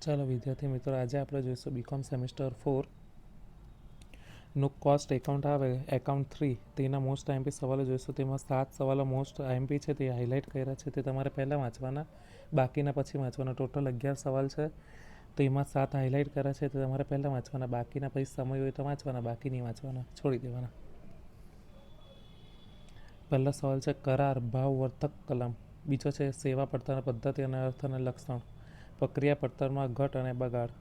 ચાલો વિદ્યાર્થી મિત્રો, આજે આપણે જોઈશું બીકોમ સેમિસ્ટર 4નું કોસ્ટ એકાઉન્ટ આવે એકાઉન્ટ 3 તેના મોસ્ટ આઈએમપી સવાલો જોઈશું. તેમાં 7 સવાલો મોસ્ટ આઈએમપી છે, તે હાઇલાઇટ કર્યા છે, તે તમારે પહેલાં વાંચવાના, બાકીના પછી વાંચવાના. ટોટલ 11 સવાલ છે, તેમાં 7 હાઇલાઇટ કર્યા છે, તે તમારે પહેલાં વાંચવાના, બાકીના પછી સમય હોય તો વાંચવાના, બાકી નહીં વાંચવાના, છોડી દેવાના. પહેલો સવાલ છે કરાર ભાવવર્ધક કલમ. બીજો છે સેવા પડતર પદ્ધતિ અને અર્થ અને લક્ષણ. પ્રક્રિયા પડતરમાં ઘટ અને બગાડ.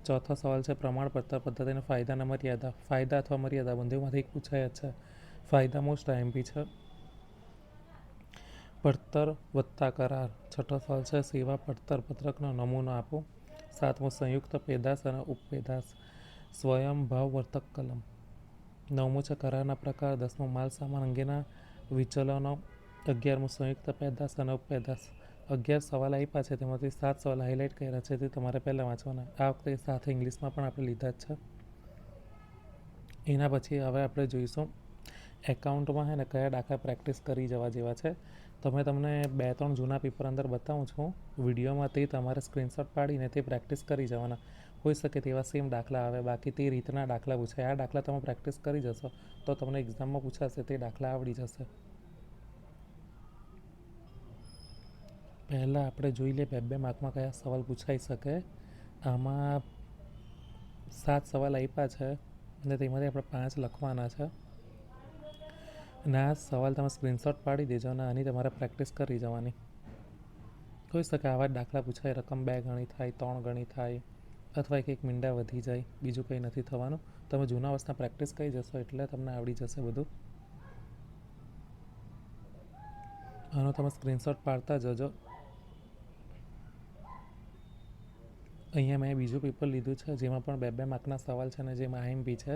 ચોથો સવાલ છે પ્રમાણ પડતર પદ્ધતિના ફાયદા અને મર્યાદા. ફાયદા અથવા મર્યાદા બંનેમાંથી એક પૂછાયા છે. ફાયદા મોસ્ટ આઈએમપી છે. પડતર વત્તા કરાર. છઠ્ઠો સવાલ છે સેવા પડતર પત્રકનો નમૂનો આપો. સાતમો સંયુક્ત પેદાશ અને ઉપપેદાશ. સ્વયં ભાવવર્ધક કલમ. નવમું છે કરારના પ્રકાર. દસમો માલ સામાન અંગેના વિચલનો. 11મું સંયુક્ત પેદાશ અને ઉપપેદાશ. 11 સવાલ આપ્યા છે, તેમાંથી 7 સવાલ હાઇલાઇટ કર્યા છે, તે તમારે પહેલાં વાંચવાના. આ વખતે સાથે ઇંગ્લિશમાં પણ આપણે લીધા જ છે. એના પછી હવે આપણે જોઈશું એકાઉન્ટમાં છે ને કયા દાખલા પ્રેક્ટિસ કરી જવા જેવા છે. તમને 2-3 જૂના પેપર અંદર બતાવું છું વિડીયોમાં, તે તમારે સ્ક્રીનશોટ પાડીને તે પ્રેક્ટિસ કરી જવાના. હોઈ શકે તેવા સેમ દાખલા આવે, બાકી તે રીતના દાખલા પૂછાય. આ દાખલા તમે પ્રેક્ટિસ કરી જશો તો તમને એક્ઝામમાં પૂછાશે, તે દાખલા આવડી જશે. પહેલાં આપણે જોઈ લઈએ 2-2 માર્કમાં કયા સવાલ પૂછાઈ શકે. આમાં 7 સવાલ આપ્યા છે અને તેમાંથી આપણે 5 લખવાના છે. અને આ સવાલ તમે સ્ક્રીનશોટ પાડી દેજો અને આની તમારે પ્રેક્ટિસ કરી જવાની. હોઈ શકે આવા જ દાખલા પૂછાય, રકમ 2 ગણી થાય, 3 ગણી થાય, અથવા એક મીંડા વધી જાય, બીજું કંઈ નથી થવાનું. તમે જૂના વર્ષના પ્રેક્ટિસ કરી જશો એટલે તમને આવડી જશે બધું. આનો તમે સ્ક્રીનશોટ પાડતા જજો. અહીંયા મેં બીજું પેપર લીધું છે, જેમાં પણ 2-2 માર્કના સવાલ છે અને જેમાં આઈએમપી છે.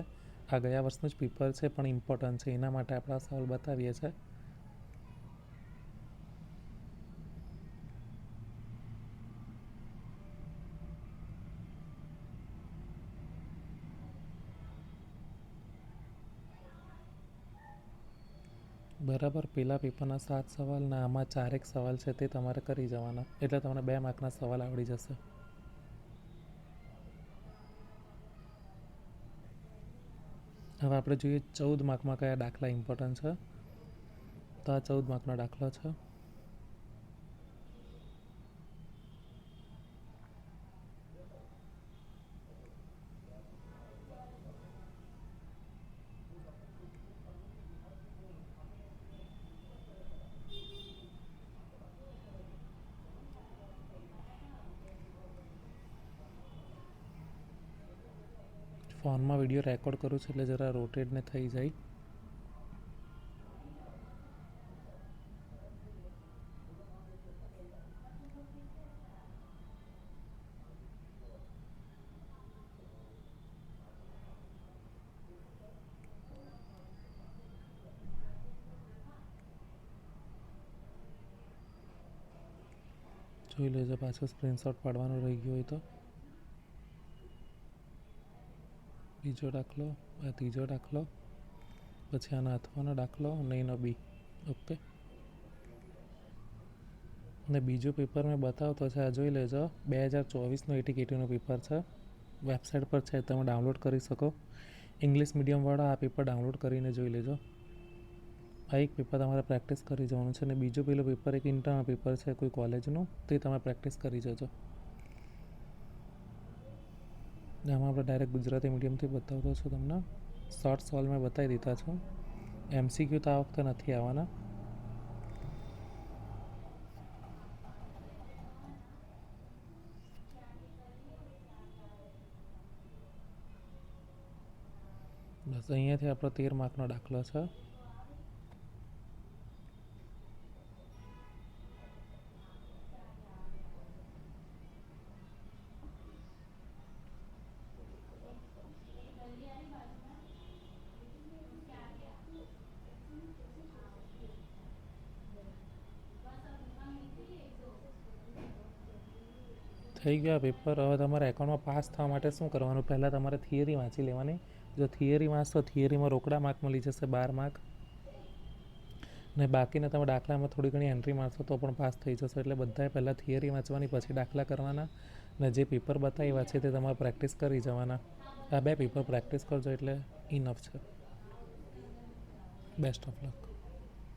આ ગયા વર્ષનું જ પેપર છે પણ ઇમ્પોર્ટન્ટ છે, એના માટે આપણે આ સવાલ બતાવીએ છીએ. બરાબર, પેલા પેપરના 7 સવાલ ને આમાં 4 સવાલ છે, તે તમારે કરી જવાના, એટલે તમને 2 માર્કના સવાલ આવડી જશે. હવે આપણે જોઈએ 14 માર્કમાં કયા દાખલા ઇમ્પોર્ટન્ટ છે. તો આ 14 માર્કનો દાખલો છે. ફોનમાં વિડીયો રેકોર્ડ કરું છું એટલે જરા રોટેટ ને થઈ જાય. જોઈ લેજો, પાછો સ્ક્રીનશોટ પાડવાનું રહી ગયું હોય તો. બીજો દાખલો, આ ત્રીજો દાખલો, પછી આનો હાથવાનો દાખલો અને એનો બી. ઓકે, અને બીજું પેપર મેં બતાવતો છે, આ જોઈ લેજો. 2024નું એટીકેટીનું પેપર છે, વેબસાઇટ પર છે, તમે ડાઉનલોડ કરી શકો. ઇંગ્લિશ મીડિયમવાળા આ પેપર ડાઉનલોડ કરીને જોઈ લેજો. આ એક પેપર તમારે પ્રેક્ટિસ કરી જવાનું છે અને બીજું પેલું પેપર એક ઇન્ટરનલ પેપર છે કોઈ કોલેજનું, તે તમે પ્રેક્ટિસ કરી જજો. આમાં આપણે ડાયરેક્ટ ગુજરાતી મીડિયમથી બતાવતો છું તમને. શોર્ટ સોલ્વ મેં બતાવી દીધા છું. MCQ તો આ વખતે નથી આવવાના. બસ અહીંયાથી આપણો 13 માર્કનો દાખલો છે. થઈ ગયા પેપર. હવે તમારે એકાઉન્ટમાં પાસ થવા માટે શું કરવાનું, પહેલાં તમારે થિયરી વાંચી લેવાની. જો થિયરી વાંચશો, થિયરીમાં રોકડા માર્ક મળી જશે 12 માર્ક, ને બાકીના તમે દાખલામાં થોડી ઘણી એન્ટ્રી મારશો તો પણ પાસ થઈ જશો. એટલે બધાએ પહેલાં થિયરી વાંચવાની, પછી દાખલા કરવાના. ને જે પેપર બતાવ્યા છે તે તમારે પ્રેક્ટિસ કરી જવાના. આ 2 પેપર પ્રેક્ટિસ કરજો એટલે ઇનફ છે. Best of luck.